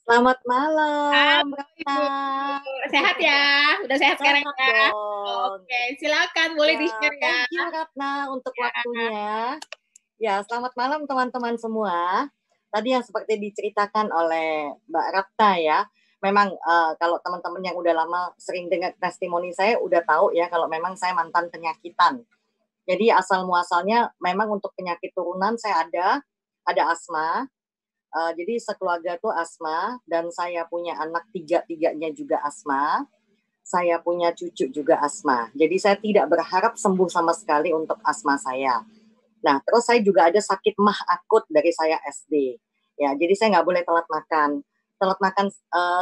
Selamat Halo malam, Ibu, Kakak. sehat ya? Udah sehat sekarang Sehat ya? dong. Oke, silakan boleh Ya, di-share ya. thank you Ratna untuk Ya, waktunya. Ya, selamat malam teman-teman semua. Tadi yang seperti diceritakan oleh Mbak Ratna ya, memang kalau teman-teman yang udah lama sering dengar testimoni saya udah tahu ya kalau memang saya mantan penyakitan. Jadi asal muasalnya memang untuk penyakit turunan saya ada asma. Jadi sekeluarga tuh asma dan saya punya anak tiga-tiganya juga asma. Saya punya cucu juga asma. Jadi saya tidak berharap sembuh sama sekali untuk asma saya. Nah, terus saya juga ada sakit mah akut dari saya SD. Ya, jadi saya nggak boleh telat makan. Telat makan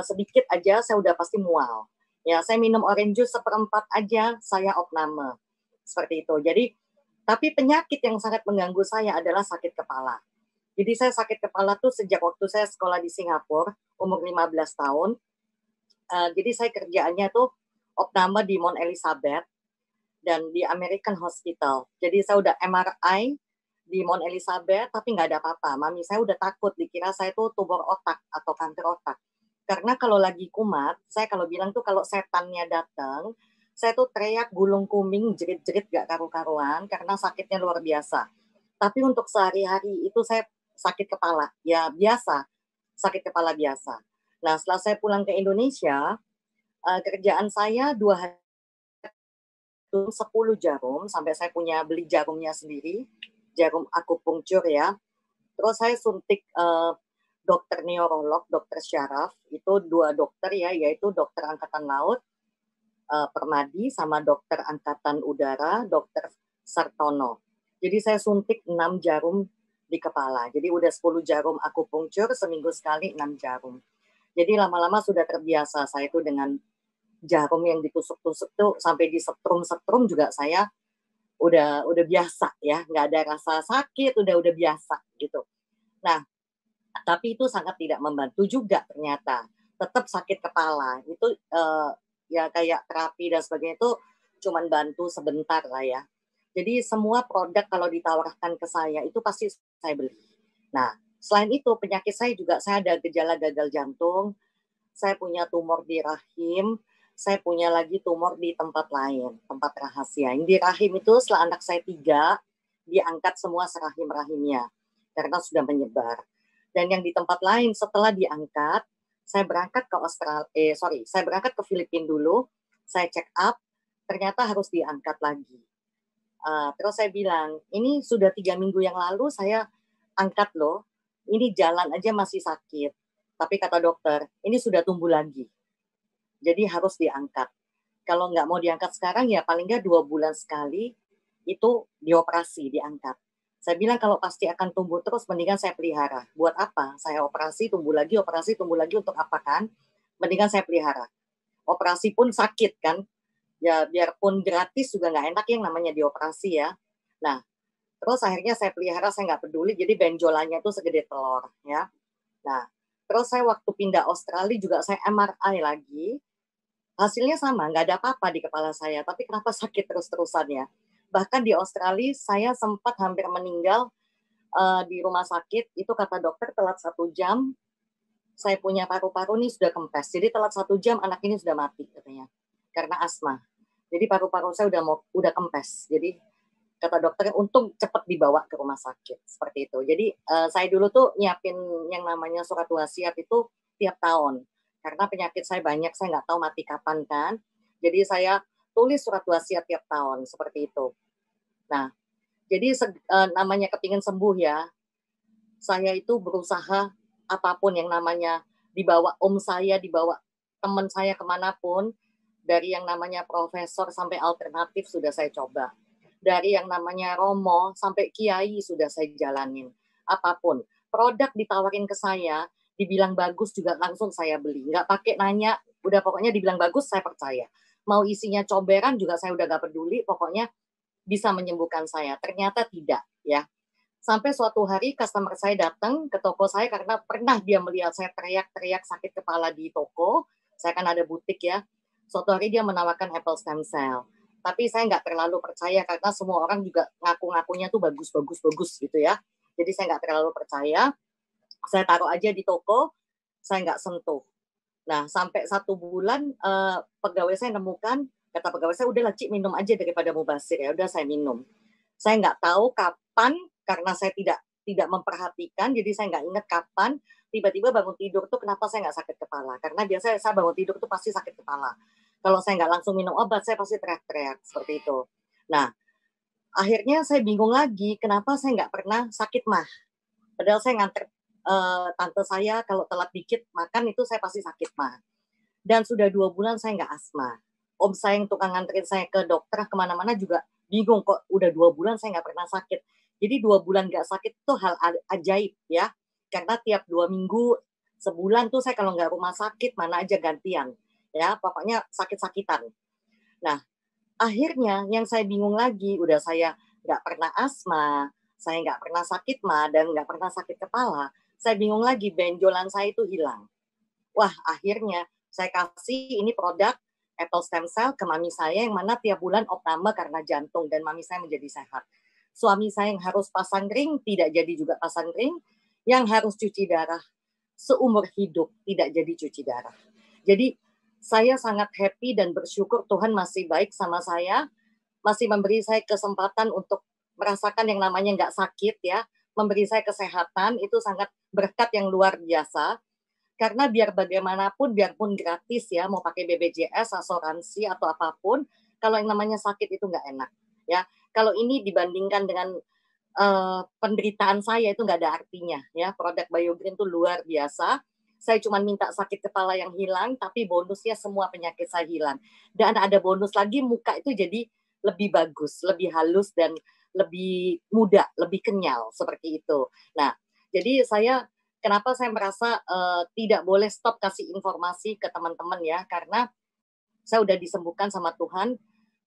sedikit aja saya udah pasti mual. Ya, saya minum orange juice seperempat aja saya opname. Seperti itu. Jadi, tapi penyakit yang sangat mengganggu saya adalah sakit kepala. Jadi saya sakit kepala tuh sejak waktu saya sekolah di Singapura, umur 15 tahun. Jadi saya kerjaannya tuh opname di Mount Elizabeth dan di American Hospital. Jadi saya udah MRI di Mount Elizabeth tapi nggak ada apa-apa. Mami saya udah takut dikira saya tuh tumor otak atau kanker otak. Karena kalau lagi kumat, saya kalau bilang tuh kalau setannya datang, saya tuh teriak gulung kuming, jerit-jerit gak karu-karuan karena sakitnya luar biasa. Tapi untuk sehari-hari itu saya sakit kepala, ya biasa, sakit kepala biasa. Nah setelah saya pulang ke Indonesia, kerjaan saya 2 hari 10 jarum sampai saya punya beli jarumnya sendiri, jarum akupunktur ya. Terus saya suntik dokter neurolog, dokter syaraf, itu 2 dokter ya, yaitu dokter angkatan laut Permadi sama dokter angkatan udara, dokter Sartono. Jadi saya suntik 6 jarum di kepala. Jadi udah 10 jarum akupunktur, seminggu sekali 6 jarum. Jadi lama-lama sudah terbiasa saya itu dengan jarum yang ditusuk-tusuk tuh sampai disetrum-setrum juga saya udah biasa ya, nggak ada rasa sakit, udah biasa gitu. Nah, tapi itu sangat tidak membantu juga ternyata. Tetap sakit kepala. Itu ya kayak terapi dan sebagainya itu cuman bantu sebentar lah ya. Jadi semua produk kalau ditawarkan ke saya itu pasti saya beli. Nah, selain itu penyakit saya juga saya ada gejala gagal jantung, saya punya tumor di rahim, saya punya lagi tumor di tempat lain, tempat rahasia. Yang di rahim itu setelah anak saya 3, diangkat semua serahim-rahimnya karena sudah menyebar. Dan yang di tempat lain setelah diangkat, saya berangkat ke saya berangkat ke Filipina dulu, saya check up, ternyata harus diangkat lagi. Terus saya bilang, ini sudah 3 minggu yang lalu saya angkat loh, ini jalan aja masih sakit. Tapi kata dokter, ini sudah tumbuh lagi. Jadi harus diangkat. Kalau nggak mau diangkat sekarang ya paling nggak 2 bulan sekali itu dioperasi, diangkat. Saya bilang kalau pasti akan tumbuh terus, mendingan saya pelihara. Buat apa? Saya operasi, tumbuh lagi untuk apa kan? Mendingan saya pelihara. Operasi pun sakit kan? Ya biarpun gratis juga nggak enak yang namanya dioperasi ya. Nah, terus akhirnya saya pelihara, saya nggak peduli, jadi benjolannya itu segede telur ya. Nah, terus saya waktu pindah Australia juga saya MRI lagi, hasilnya sama, nggak ada apa-apa di kepala saya, tapi kenapa sakit terus-terusan ya. Bahkan di Australia saya sempat hampir meninggal di rumah sakit, itu kata dokter telat 1 jam, saya punya paru-paru ini sudah kempes, jadi telat 1 jam anak ini sudah mati katanya, karena asma. Jadi paru-paru saya udah kempes, jadi kata dokter untung cepat dibawa ke rumah sakit seperti itu. Jadi saya dulu tuh nyiapin yang namanya surat wasiat itu tiap tahun karena penyakit saya banyak, saya nggak tahu mati kapan kan. Jadi saya tulis surat wasiat tiap tahun seperti itu. Nah, jadi namanya kepingin sembuh ya, saya itu berusaha apapun yang namanya dibawa om saya, dibawa teman saya kemanapun, dari yang namanya profesor sampai alternatif sudah saya coba. Dari yang namanya Romo sampai Kiai sudah saya jalanin. Apapun. Produk ditawarin ke saya, dibilang bagus juga langsung saya beli. Nggak pakai nanya, udah pokoknya dibilang bagus saya percaya. Mau isinya comberan juga saya udah gak peduli, pokoknya bisa menyembuhkan saya. Ternyata tidak ya. Sampai suatu hari customer saya datang ke toko saya karena pernah dia melihat saya teriak-teriak sakit kepala di toko. Saya kan ada butik ya. Suatu hari dia menawarkan apple stem cell. Tapi saya nggak terlalu percaya karena semua orang juga ngaku-ngakunya tuh bagus-bagus-bagus gitu ya. Jadi saya nggak terlalu percaya. Saya taruh aja di toko. saya nggak sentuh. Nah, sampai 1 bulan pegawai saya nemukan, kata pegawai saya, udahlah Cik minum aja daripada mubazir, ya udah saya minum. Saya nggak tahu kapan, karena saya tidak memperhatikan, jadi saya nggak ingat kapan tiba-tiba bangun tidur tuh kenapa saya nggak sakit kepala. Karena biasanya saya bangun tidur tuh pasti sakit kepala. Kalau saya nggak langsung minum obat, saya pasti teriak-teriak seperti itu. Nah, akhirnya saya bingung lagi, kenapa saya nggak pernah sakit mah. Padahal saya nganter tante saya kalau telat dikit makan itu saya pasti sakit mah. Dan sudah 2 bulan saya nggak asma. Om saya yang tukang nganterin saya ke dokter kemana-mana juga bingung kok udah 2 bulan saya nggak pernah sakit. Jadi 2 bulan nggak sakit itu hal ajaib ya. Karena tiap 2 minggu, sebulan tuh saya kalau nggak rumah sakit mana aja gantian. Ya pokoknya sakit-sakitan. Nah akhirnya yang saya bingung lagi, udah saya nggak pernah asma, saya nggak pernah sakit mah, dan nggak pernah sakit kepala, saya bingung lagi benjolan saya itu hilang. Wah akhirnya saya kasih ini produk Apple Stem Cell ke mami saya yang mana tiap bulan opname karena jantung dan mami saya menjadi sehat. Suami saya yang harus pasang ring tidak jadi juga pasang ring, yang harus cuci darah seumur hidup tidak jadi cuci darah. Jadi saya sangat happy dan bersyukur Tuhan masih baik sama saya, masih memberi saya kesempatan untuk merasakan yang namanya nggak sakit ya, memberi saya kesehatan, itu sangat berkat yang luar biasa. Karena biar bagaimanapun, biarpun gratis ya, mau pakai BPJS, asuransi atau apapun, kalau yang namanya sakit itu nggak enak ya. Kalau ini dibandingkan dengan penderitaan saya itu nggak ada artinya ya. Produk BioGreen itu luar biasa. Saya cuma minta sakit kepala yang hilang, tapi bonusnya semua penyakit saya hilang. Dan ada bonus lagi, muka itu jadi lebih bagus, lebih halus, dan lebih muda, lebih kenyal, seperti itu. Nah, jadi kenapa saya merasa tidak boleh stop kasih informasi ke teman-teman ya, karena saya udah disembuhkan sama Tuhan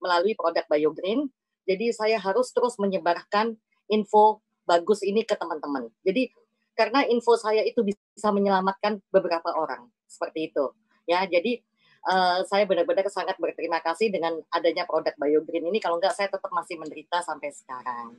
melalui produk BioGreen. Jadi saya harus terus menyebarkan info bagus ini ke teman-teman. Jadi karena info saya itu bisa menyelamatkan beberapa orang seperti itu. Ya, jadi saya benar-benar sangat berterima kasih dengan adanya produk BioGreen ini. Kalau enggak saya tetap masih menderita sampai sekarang.